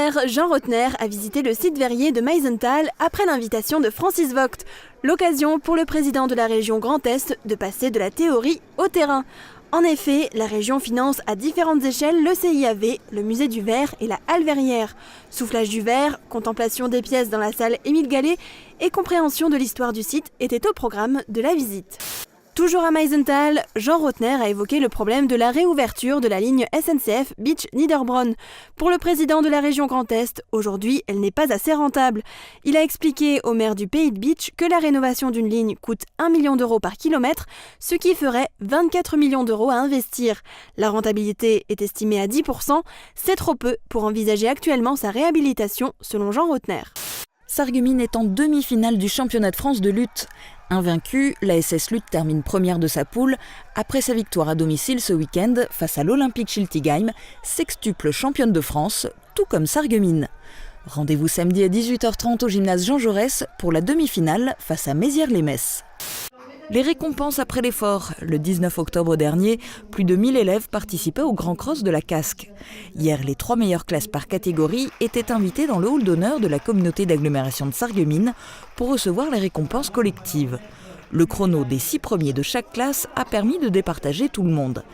Hier, Jean Rotner a visité le site verrier de Meisenthal après l'invitation de Francis Vogt. L'occasion pour le président de la région Grand Est de passer de la théorie au terrain. En effet, la région finance à différentes échelles le CIAV, le musée du verre et la halle verrière. Soufflage du verre, contemplation des pièces dans la salle Émile Gallet et compréhension de l'histoire du site étaient au programme de la visite. Toujours à Meisenthal, Jean Rotner a évoqué le problème de la réouverture de la ligne SNCF Beach-Niederbronn. Pour le président de la région Grand Est, aujourd'hui, elle n'est pas assez rentable. Il a expliqué au maire du Pays de Beach que la rénovation d'une ligne coûte 1 million d'euros par kilomètre, ce qui ferait 24 millions d'euros à investir. La rentabilité est estimée à 10%, c'est trop peu pour envisager actuellement sa réhabilitation, selon Jean Rotner. Sarreguemines est en demi-finale du championnat de France de lutte. Invaincue, la SS Lutte termine première de sa poule après sa victoire à domicile ce week-end face à l'Olympique Schiltigheim, sextuple championne de France, tout comme Sarreguemines. Rendez-vous samedi à 18h30 au gymnase Jean Jaurès pour la demi-finale face à Mézières-les-Messes. Les récompenses après l'effort. Le 19 octobre dernier, plus de 1000 élèves participaient au Grand Cross de la Casque. Hier, les 3 meilleures classes par catégorie étaient invitées dans le hall d'honneur de la communauté d'agglomération de Sarreguemines pour recevoir les récompenses collectives. Le chrono des 6 premiers de chaque classe a permis de départager tout le monde.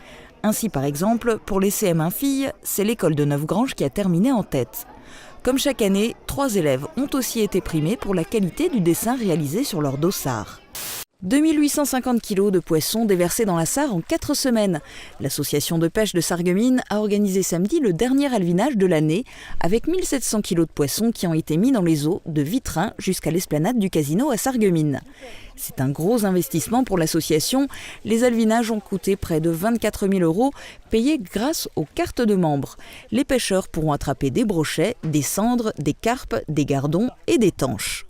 Ainsi, par exemple, pour les CM1 filles, c'est l'école de Neufgrange qui a terminé en tête. Comme chaque année, 3 élèves ont aussi été primés pour la qualité du dessin réalisé sur leur dossard. 2850 kg de poissons déversés dans la Sarre en 4 semaines. L'association de pêche de Sarreguemines a organisé samedi le dernier alvinage de l'année avec 1700 kg de poissons qui ont été mis dans les eaux de Vitrin jusqu'à l'esplanade du casino à Sarreguemines. C'est un gros investissement pour l'association. Les alvinages ont coûté près de 24 000 euros, payés grâce aux cartes de membres. Les pêcheurs pourront attraper des brochets, des cendres, des carpes, des gardons et des tanches.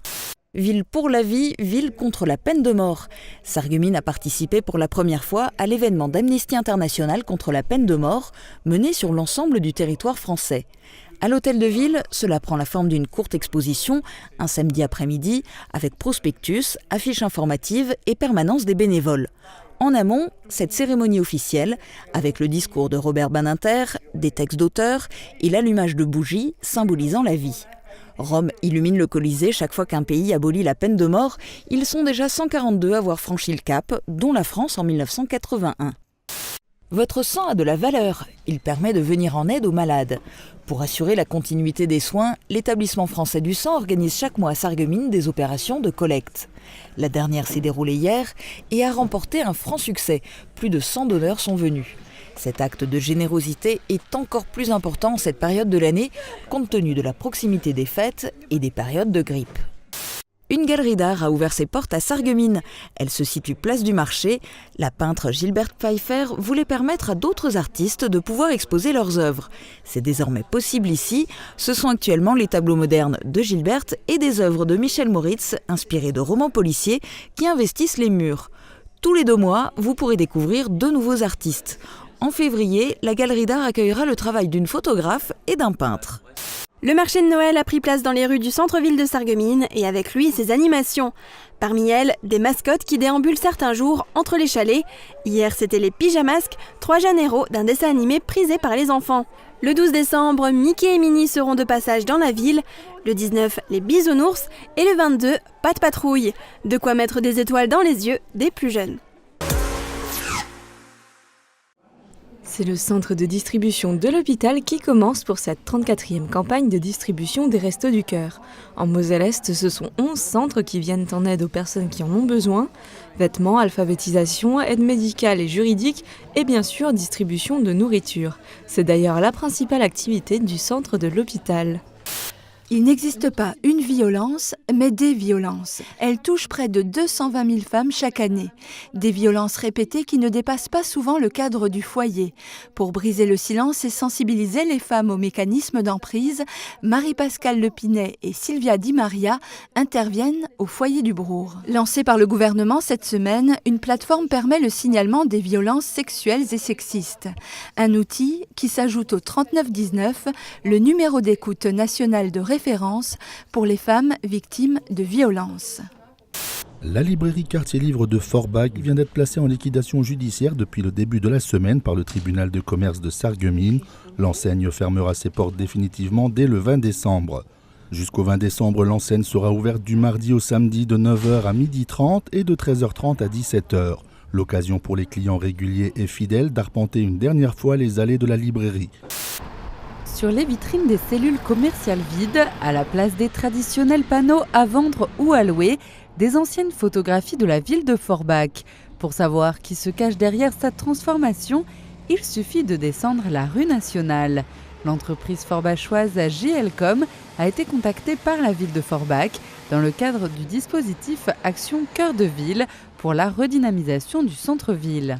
Ville pour la vie, ville contre la peine de mort. Sarreguemines a participé pour la première fois à l'événement d'Amnesty International contre la peine de mort, mené sur l'ensemble du territoire français. À l'hôtel de ville, cela prend la forme d'une courte exposition, un samedi après-midi, avec prospectus, affiches informatives et permanence des bénévoles. En amont, cette cérémonie officielle, avec le discours de Robert Badinter, des textes d'auteurs et l'allumage de bougies symbolisant la vie. Rome illumine le Colisée chaque fois qu'un pays abolit la peine de mort. Ils sont déjà 142 à avoir franchi le cap, dont la France en 1981. Votre sang a de la valeur. Il permet de venir en aide aux malades. Pour assurer la continuité des soins, l'Établissement français du sang organise chaque mois à Sarreguemines des opérations de collecte. La dernière s'est déroulée hier et a remporté un franc succès. Plus de 100 donneurs sont venus. Cet acte de générosité est encore plus important en cette période de l'année, compte tenu de la proximité des fêtes et des périodes de grippe. Une galerie d'art a ouvert ses portes à Sarreguemines. Elle se situe place du Marché. La peintre Gilberte Pfeiffer voulait permettre à d'autres artistes de pouvoir exposer leurs œuvres. C'est désormais possible ici. Ce sont actuellement les tableaux modernes de Gilberte et des œuvres de Michel Moritz, inspirées de romans policiers, qui investissent les murs. Tous les 2 mois, vous pourrez découvrir 2 nouveaux artistes. En février, la galerie d'art accueillera le travail d'une photographe et d'un peintre. Le marché de Noël a pris place dans les rues du centre-ville de Sarreguemines et avec lui ses animations. Parmi elles, des mascottes qui déambulent certains jours entre les chalets. Hier, c'était les Pyjamasques, 3 jeunes héros d'un dessin animé prisé par les enfants. Le 12 décembre, Mickey et Minnie seront de passage dans la ville. Le 19, les Bisounours. Et le 22, Pat' Patrouille. De quoi mettre des étoiles dans les yeux des plus jeunes. C'est le centre de distribution de l'hôpital qui commence pour cette 34e campagne de distribution des Restos du Cœur. En Moselle-Est, ce sont 11 centres qui viennent en aide aux personnes qui en ont besoin. Vêtements, alphabétisation, aide médicale et juridique et bien sûr distribution de nourriture. C'est d'ailleurs la principale activité du centre de l'hôpital. Il n'existe pas une violence, mais des violences. Elles touchent près de 220 000 femmes chaque année. Des violences répétées qui ne dépassent pas souvent le cadre du foyer. Pour briser le silence et sensibiliser les femmes aux mécanismes d'emprise, Marie-Pascale Lepinet et Sylvia Di Maria interviennent au foyer du Brour. Lancée par le gouvernement cette semaine, une plateforme permet le signalement des violences sexuelles et sexistes. Un outil qui s'ajoute au 3919, le numéro d'écoute national de référence pour les femmes victimes de violences. La librairie Quartier Livre de Forbach vient d'être placée en liquidation judiciaire depuis le début de la semaine par le tribunal de commerce de Sarreguemines. L'enseigne fermera ses portes définitivement dès le 20 décembre. Jusqu'au 20 décembre, l'enseigne sera ouverte du mardi au samedi de 9h à 12h30 et de 13h30 à 17h. L'occasion pour les clients réguliers et fidèles d'arpenter une dernière fois les allées de la librairie. Sur les vitrines des cellules commerciales vides, à la place des traditionnels panneaux à vendre ou à louer, des anciennes photographies de la ville de Forbach. Pour savoir qui se cache derrière cette transformation, il suffit de descendre la rue nationale. L'entreprise forbachoise JLCom a été contactée par la ville de Forbach dans le cadre du dispositif Action Cœur de Ville pour la redynamisation du centre-ville.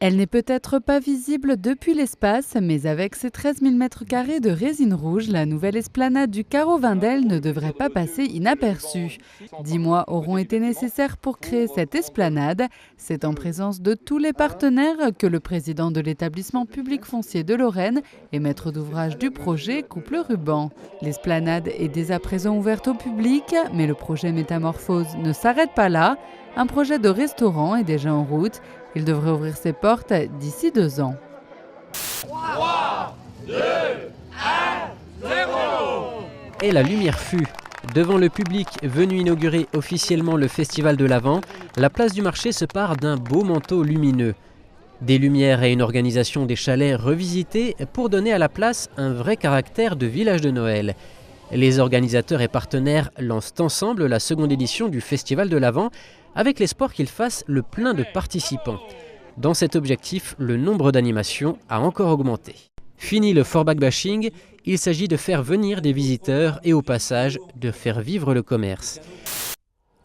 Elle n'est peut-être pas visible depuis l'espace, mais avec ses 13 000 m² de résine rouge, la nouvelle esplanade du Carreau Vindel ne devrait pas passer inaperçue. 10 mois auront été nécessaires pour créer cette esplanade. C'est en présence de tous les partenaires que le président de l'établissement public foncier de Lorraine et maître d'ouvrage du projet coupe le ruban. L'esplanade est dès à présent ouverte au public, mais le projet Métamorphose ne s'arrête pas là. Un projet de restaurant est déjà en route. Il devrait ouvrir ses portes d'ici 2 ans. 3, 2, 1, 0 ! Et la lumière fut. Devant le public venu inaugurer officiellement le Festival de l'Avent, la place du marché se pare d'un beau manteau lumineux. Des lumières et une organisation des chalets revisités pour donner à la place un vrai caractère de village de Noël. Les organisateurs et partenaires lancent ensemble la seconde édition du Festival de l'Avent avec l'espoir qu'il fasse le plein de participants. Dans cet objectif, le nombre d'animations a encore augmenté. Fini le Forbach bashing, il s'agit de faire venir des visiteurs et au passage de faire vivre le commerce.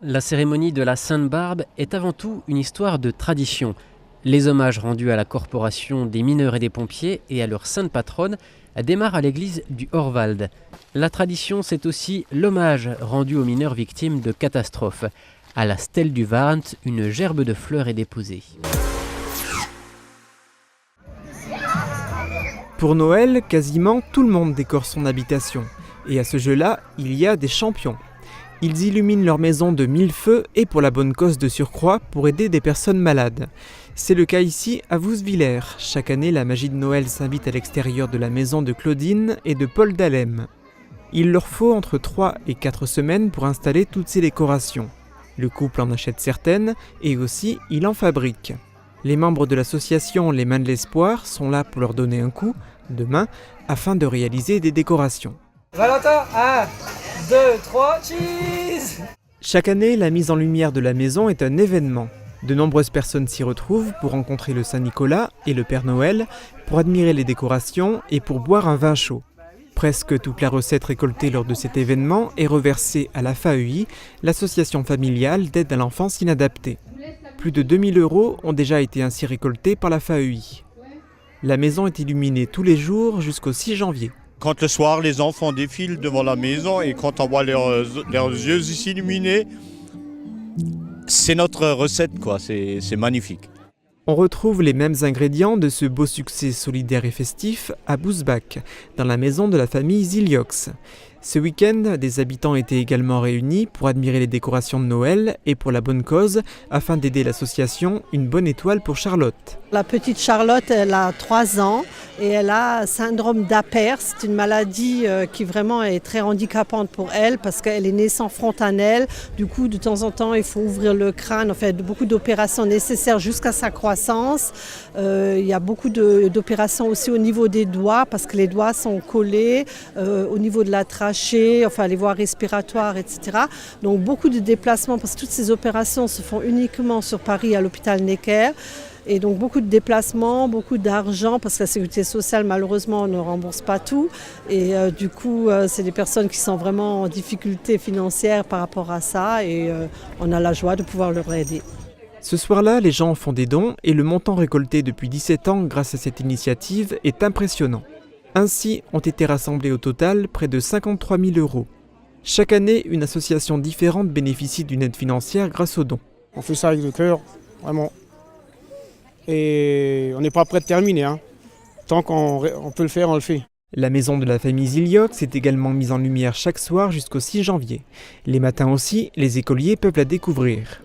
La cérémonie de la Sainte-Barbe est avant tout une histoire de tradition. Les hommages rendus à la corporation des mineurs et des pompiers et à leur sainte patronne démarrent à l'église du Horwald. La tradition, c'est aussi l'hommage rendu aux mineurs victimes de catastrophes. À la stèle du Warnt, une gerbe de fleurs est déposée. Pour Noël, quasiment tout le monde décore son habitation. Et à ce jeu-là, il y a des champions. Ils illuminent leur maison de 1000 feux et pour la bonne cause de surcroît, pour aider des personnes malades. C'est le cas ici à Vousvillers. Chaque année, la magie de Noël s'invite à l'extérieur de la maison de Claudine et de Paul Dalem. Il leur faut entre 3 et 4 semaines pour installer toutes ces décorations. Le couple en achète certaines et aussi il en fabrique. Les membres de l'association Les Mains de l'Espoir sont là pour leur donner un coup, demain, afin de réaliser des décorations. Valentin, 1, 2, 3, cheese! Chaque année, la mise en lumière de la maison est un événement. De nombreuses personnes s'y retrouvent pour rencontrer le Saint-Nicolas et le Père Noël, pour admirer les décorations et pour boire un vin chaud. Presque toute la recette récoltée lors de cet événement est reversée à la FAEI, l'association familiale d'aide à l'enfance inadaptée. Plus de 2000 € ont déjà été ainsi récoltés par la FAEI. La maison est illuminée tous les jours jusqu'au 6 janvier. Quand le soir, les enfants défilent devant la maison et quand on voit leurs yeux s'illuminer, c'est notre recette, quoi. C'est magnifique. On retrouve les mêmes ingrédients de ce beau succès solidaire et festif à Bousbach, dans la maison de la famille Ziliox. Ce week-end, des habitants étaient également réunis pour admirer les décorations de Noël et pour la bonne cause, afin d'aider l'association Une Bonne Étoile pour Charlotte. La petite Charlotte, elle a 3 ans et elle a syndrome d'Apert. C'est une maladie qui vraiment est très handicapante pour elle parce qu'elle est née sans fontanelle. Du coup, de temps en temps, il faut ouvrir le crâne, beaucoup d'opérations nécessaires jusqu'à sa croissance. Il y a beaucoup d'opérations aussi au niveau des doigts parce que les doigts sont collés au niveau de la trachée, les voies respiratoires, etc. Donc beaucoup de déplacements parce que toutes ces opérations se font uniquement sur Paris à l'hôpital Necker. Et donc beaucoup de déplacements, beaucoup d'argent parce que la sécurité sociale malheureusement ne rembourse pas tout. Et du coup, c'est des personnes qui sont vraiment en difficulté financière par rapport à ça et on a la joie de pouvoir leur aider. Ce soir-là, les gens font des dons et le montant récolté depuis 17 ans grâce à cette initiative est impressionnant. Ainsi ont été rassemblés au total près de 53 000 €. Chaque année, une association différente bénéficie d'une aide financière grâce aux dons. On fait ça avec le cœur, vraiment. Et on n'est pas prêt de terminer. Tant qu'on peut le faire, on le fait. La maison de la famille Ziliox est également mise en lumière chaque soir jusqu'au 6 janvier. Les matins aussi, les écoliers peuvent la découvrir.